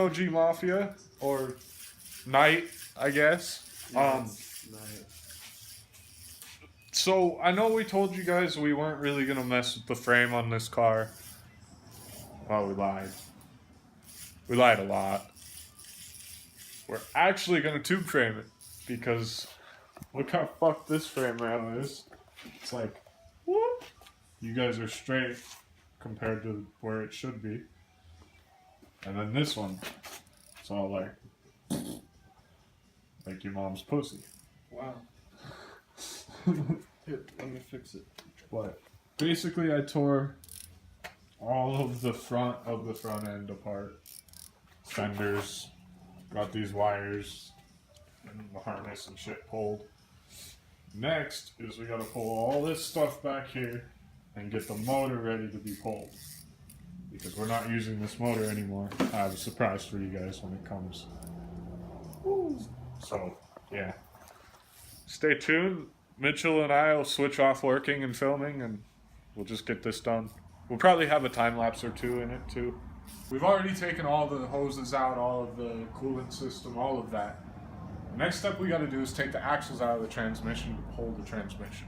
OG Mafia, or Night, I guess. Night. So, I know we told you guys we weren't really going to mess with the frame on this car. Well, we lied. We lied a lot. We're actually going to tube frame it, because look how fucked this frame rail is. It's like, whoop. You guys are straight compared to where it should be. And then this one, it's all like your mom's pussy. Wow. Here, let me fix it. But basically, I tore all of the front end apart. Fenders, got these wires and the harness and shit pulled. Next is we gotta pull all this stuff back here and get the motor ready to be pulled. Because we're not using this motor anymore. I have a surprise for you guys when it comes. Woo. So, yeah. Stay tuned. Mitchell and I will switch off working and filming, and we'll just get this done. We'll probably have a time lapse or two in it too. We've already taken all the hoses out, all of the coolant system, all of that. The next step we got to do is take the axles out of the transmission to pull the transmission.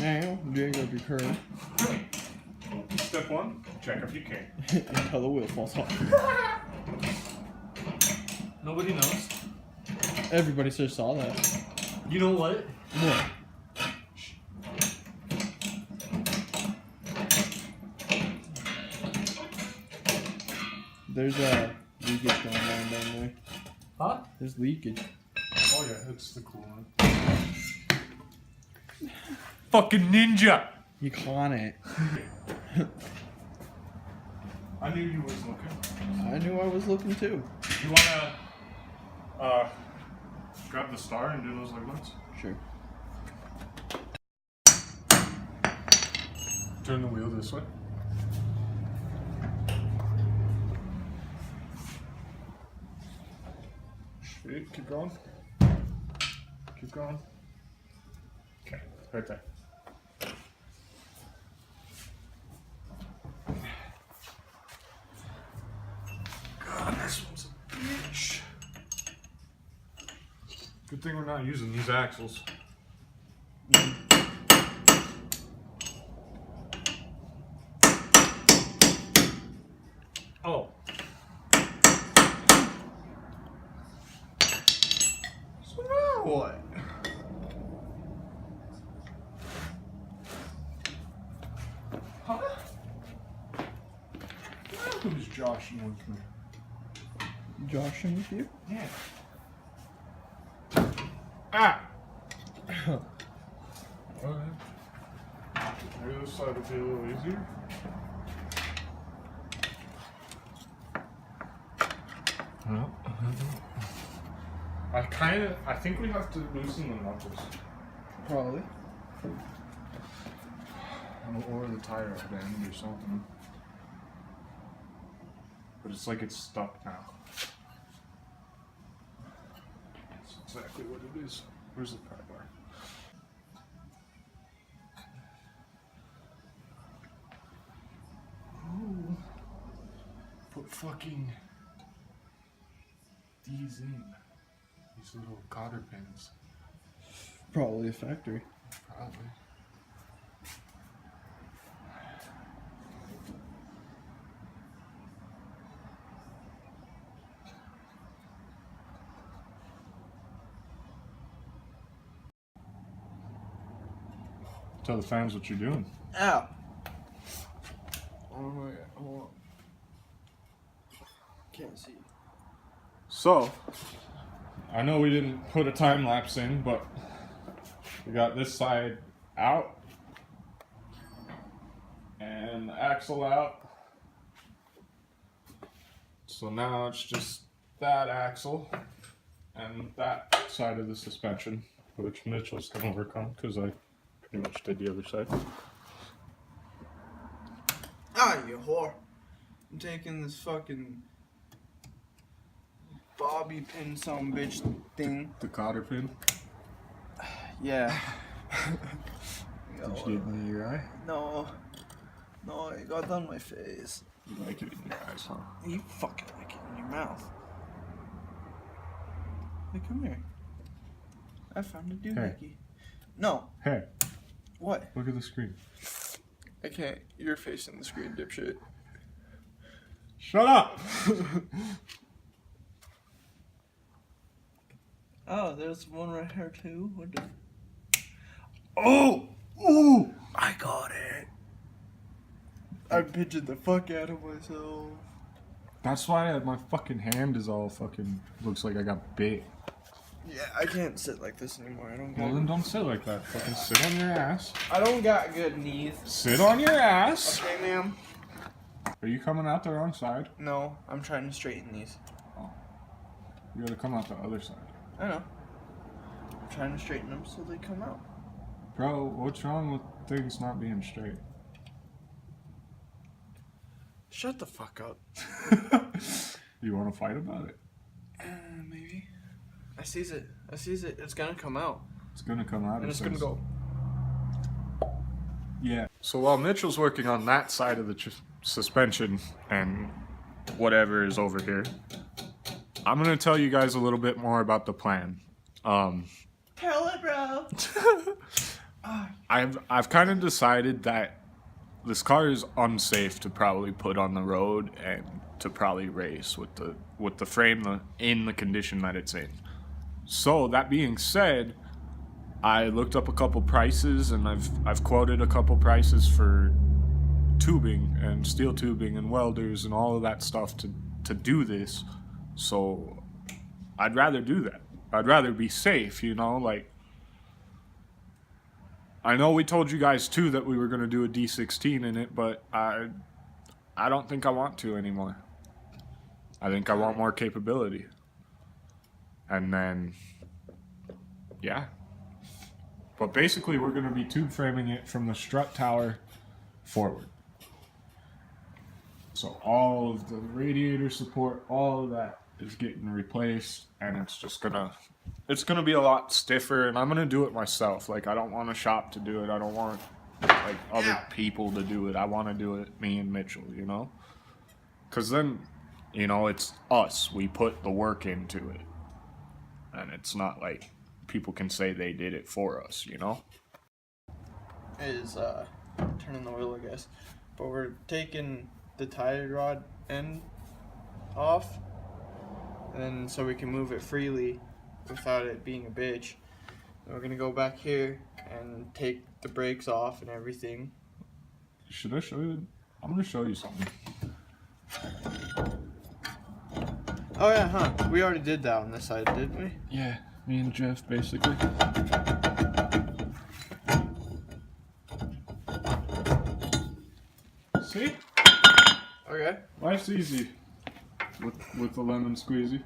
Now, jig up your curve. Step one, check if you can. Until the wheel falls off. Nobody knows. Everybody just saw that. You know what? What? There's a leakage going on down there. Huh? There's leakage. Oh yeah, it's the coolant. Fucking ninja! You caught it. I knew you was looking. I knew I was looking too. You wanna grab the star and do those leg lifts? Sure. Turn the wheel this way. Sweet, keep going. Keep going. Okay, right there. God, this one's a bitch. Good thing we're not using these axles. Oh. So now what? Huh? Who's joshing with me? Joshing with you? Yeah. Ah! Alright. Maybe this side will be a little easier. No. I think we have to loosen the knuckles. Probably. Or the tire at the end or something. But it's like it's stuck now. That's exactly what it is. Where's the pry bar? Ooh. Put fucking these in. These little cotter pins. Probably a factory. Probably. Tell the fans what you're doing. Ow! Oh my god, hold on. Can't see. So, I know we didn't put a time lapse in, but we got this side out and the axle out. So now it's just that axle and that side of the suspension, which Mitchell's gonna work on because I pretty much did the other side. Ah, you whore. I'm taking this fucking bobby pin some bitch thing. The cotter pin. Yeah. Did you get it in your eye? No, it got on my face. You like it in your eyes, huh? You fucking like it in your mouth. Hey, come here. I found a doohickey. No. Hey, What? look at the screen. I can't. You're facing the screen, dipshit. Shut up! Oh, there's one right here too. What the? Oh! Ooh! I got it. I pictured the fuck out of myself. That's why my fucking hand is all fucking looks like I got bit. Yeah, I can't sit like this anymore. I don't got. Well, then don't sit like that. Fucking sit on your ass. I don't got good knees. Sit on your ass. Okay, ma'am. Are you coming out the wrong side? No, I'm trying to straighten these. Oh. You gotta come out the other side. I know. I'm trying to straighten them so they come out. Bro, what's wrong with things not being straight? Shut the fuck up. You wanna fight about it? Maybe. I sees it. It's gonna come out. It's gonna come out. And it's gonna go. Yeah. So while Mitchell's working on that side of the suspension and whatever is over here, I'm gonna tell you guys a little bit more about the plan. Tell it, bro. I've kind of decided that this car is unsafe to probably put on the road and to probably race with the frame in the condition that it's in. So that being said, I looked up a couple prices and I've quoted a couple prices for tubing and steel tubing and welders and all of that stuff to do this. So I'd rather do that. I'd rather be safe, you know, like I know we told you guys too that we were going to do a D16 in it, but I don't think I want to anymore. I think I want more capability. And then, yeah. But basically we're going to be tube framing it from the strut tower forward. So all of the radiator support, all of that is getting replaced, and it's gonna be a lot stiffer, and I'm gonna do it myself. Like, I don't want a shop to do it. I don't want like other people to do it. I want to do it me and Mitchell, you know? Because then, you know, it's us. We put the work into it, and it's not like people can say they did it for us, you know? Is turning the wheel, I guess. But we're taking the tie rod end off, and so we can move it freely without it being a bitch. And we're gonna go back here and take the brakes off and everything. Should I show you? I'm gonna show you something. Oh yeah, huh? We already did that on this side, didn't we? Yeah, me and Jeff basically. See? Okay. Life's easy with the lemon squeezy.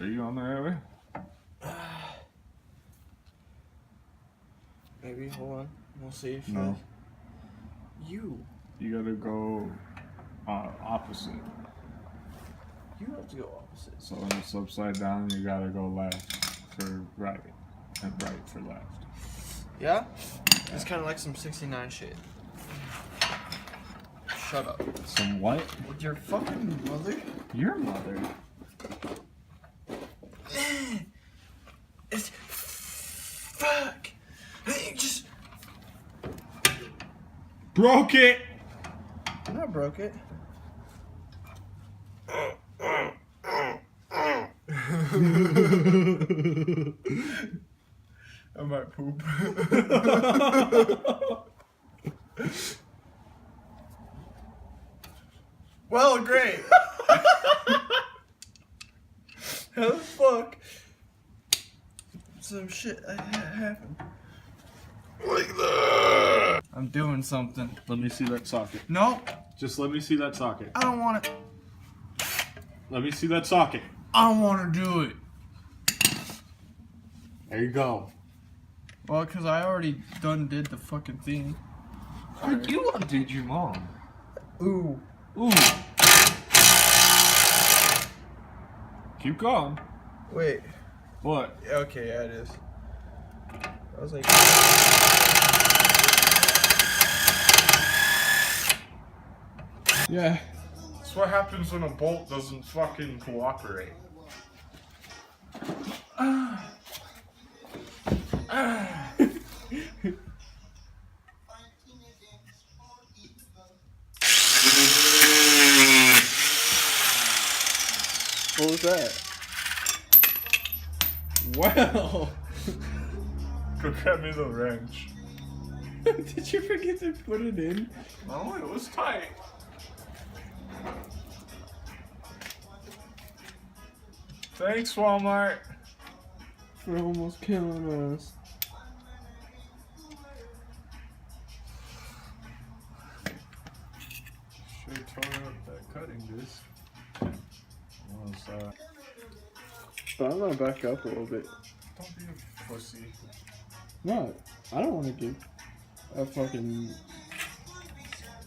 Are you on the right way? Maybe, hold on. We'll see if No. You You gotta go opposite. have to go opposite. So when it's upside down, you gotta go left for right and right for left. Yeah? It's kind of like some 69 shit. Shut up. Some what? With your fucking mother? Your mother. It's fuck. Hey, just Broke it! I broke it. I might poop. Well, great. How the fuck? Some shit happened. Like that. I'm doing something. Let me see that socket. No, Just let me see that socket. I don't want it. Let me see that socket. I don't want to do it. There you go. Well, because I already did the fucking thing. You undid your mom. Ooh. Ooh. Keep going. Wait. What? Okay, yeah, it is. I was like... Yeah. That's what happens when a bolt doesn't fucking cooperate. What was that? Wow. Go get me the wrench. Did you forget to put it in? No, it was tight. Thanks, Walmart. For almost killing us. Should have tore up that cutting disc. But I'm gonna back up a little bit. Don't be a pussy. No, I don't want to give a fucking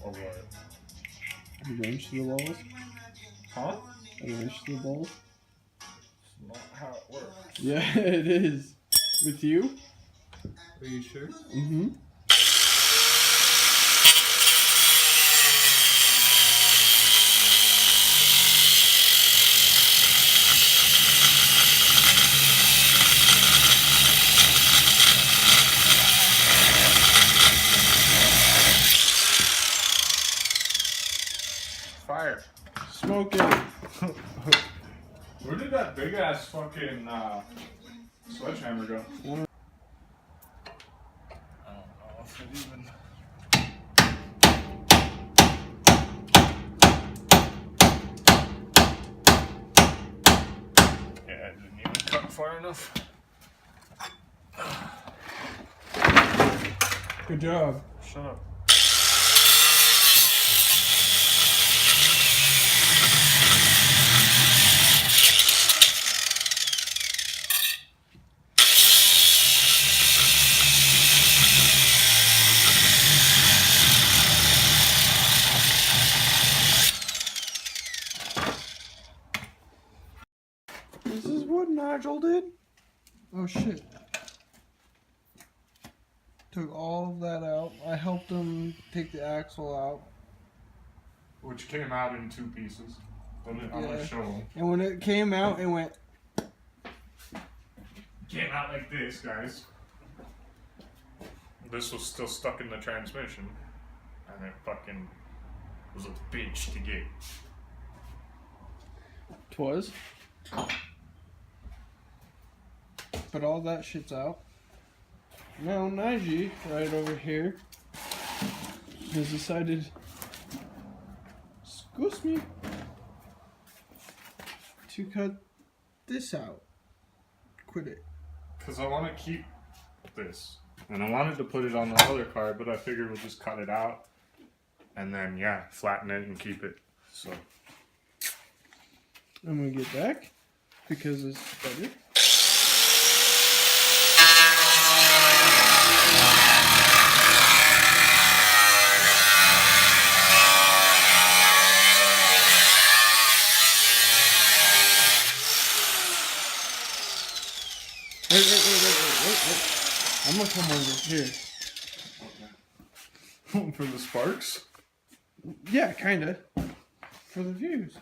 Or what? wrench to the walls. Huh? A wrench to the balls. It's not how it works. Yeah, it is. With you? Are you sure? Mm-hmm. Fire. Smoke it. Where did that big ass fucking sledgehammer go? I don't know if it even. Yeah, it didn't even cut far enough. Good job. Shut up. This is what Nigel did? Oh shit. Took all of that out. I helped him take the axle out. Which came out in 2 pieces. I'm gonna Yeah. show them. And when it came out, it went... Came out like this, guys. This was still stuck in the transmission. And it fucking was a bitch to get. 'Twas. But all that shit's out. Now Nige, right over here, has decided, excuse me, to cut this out. Quit it. Because I want to keep this. And I wanted to put it on the other car, but I figured we'll just cut it out. And then, yeah, flatten it and keep it. So. I'm gonna get back because it's better. Wait. I'm gonna come over here. For the sparks? Yeah, kinda. For the views.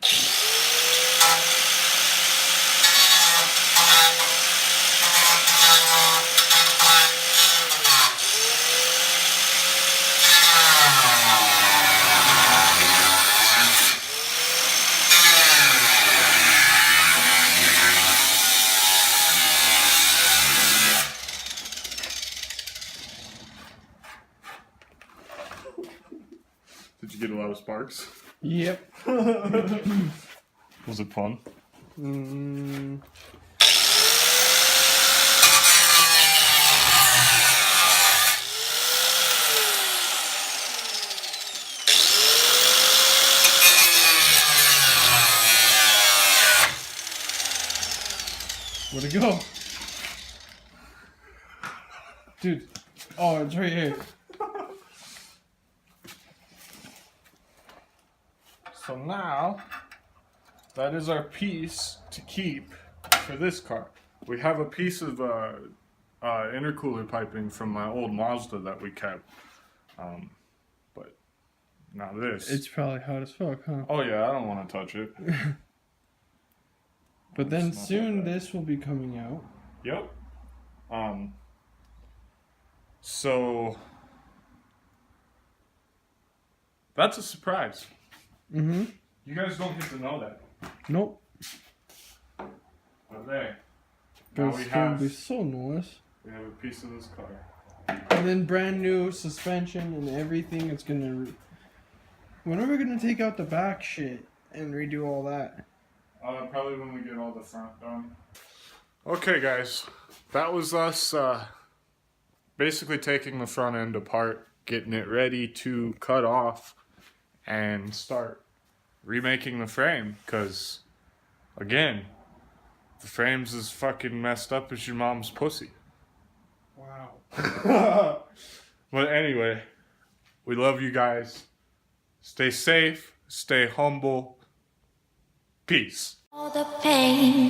Did you get a lot of sparks? Yep. Was it fun? Where'd it go? Dude. Oh, it's right here. So now, that is our piece to keep for this car. We have a piece of intercooler piping from my old Mazda that we kept. But now this. It's probably hot as fuck, huh? Oh yeah, I don't want to touch it. But then It's not soon that bad. this will be coming out. Yep. So that's a surprise. Mm-hmm. You guys don't get to know that. Nope. But there. But Now it's we gonna have be so nice. a piece of this car. And then brand new suspension and everything. It's gonna. When are we gonna take out the back shit and redo all that? Probably when we get all the front done. Okay, guys. That was us basically taking the front end apart, getting it ready to cut off, and start remaking the frame. Because, again, the frame's as fucking messed up as your mom's pussy. Wow. But anyway, we love you guys. Stay safe, stay humble. Peace. All the pain.